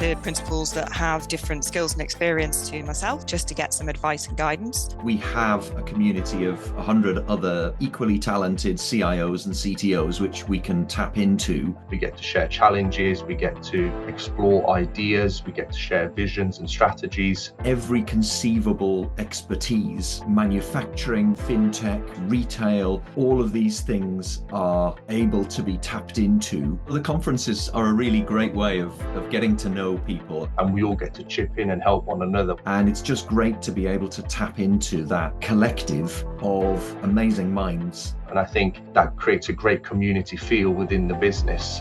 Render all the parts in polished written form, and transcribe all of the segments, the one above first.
to principals that have different skills and experience to myself, just to get some advice and guidance. We have a community of 100 other equally talented CIOs and CTOs, which we can tap into. We get to share challenges, we get to explore ideas, we get to share visions and strategies. Every conceivable expertise, manufacturing, fintech, retail, all of these things are able to be tapped into. The conferences are a really great way of getting to know people. And we all get to chip in and help one another. And it's just great to be able to tap into that collective of amazing minds. And I think that creates a great community feel within the business.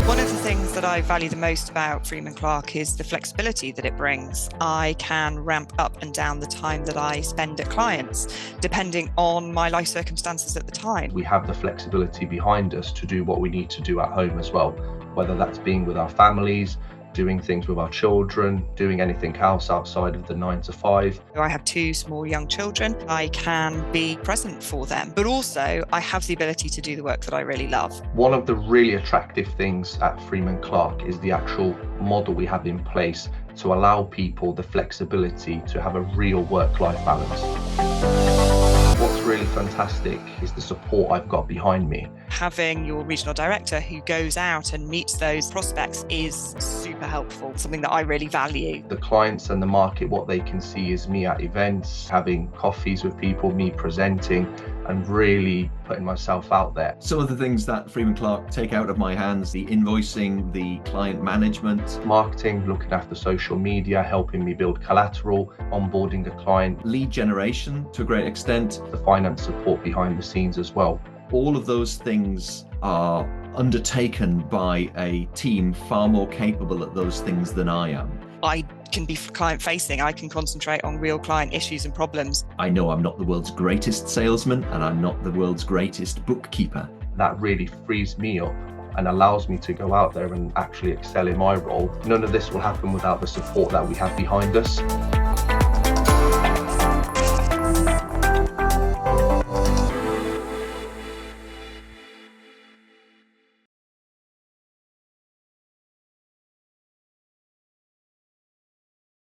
One of the things that I value the most about Freeman Clarke is the flexibility that it brings. I can ramp up and down the time that I spend at clients, depending on my life circumstances at the time. We have the flexibility behind us to do what we need to do at home as well, whether that's being with our families, doing things with our children, doing anything else outside of the 9 to 5. I have 2 small young children. I can be present for them, but also I have the ability to do the work that I really love. One of the really attractive things at Freeman Clarke is the actual model we have in place to allow people the flexibility to have a real work-life balance. What's really fantastic is the support I've got behind me. Having your regional director who goes out and meets those prospects is super helpful, something that I really value. The clients and the market, what they can see is me at events, having coffees with people, me presenting, and really putting myself out there. Some of the things that Freeman Clarke take out of my hands: the invoicing, the client management, marketing, looking after social media, helping me build collateral, onboarding a client, lead generation to a great extent, the finance support behind the scenes as well. All of those things are undertaken by a team far more capable at those things than I am. I can be client facing. I can concentrate on real client issues and problems. I know I'm not the world's greatest salesman and I'm not the world's greatest bookkeeper. That really frees me up and allows me to go out there and actually excel in my role. None of this will happen without the support that we have behind us.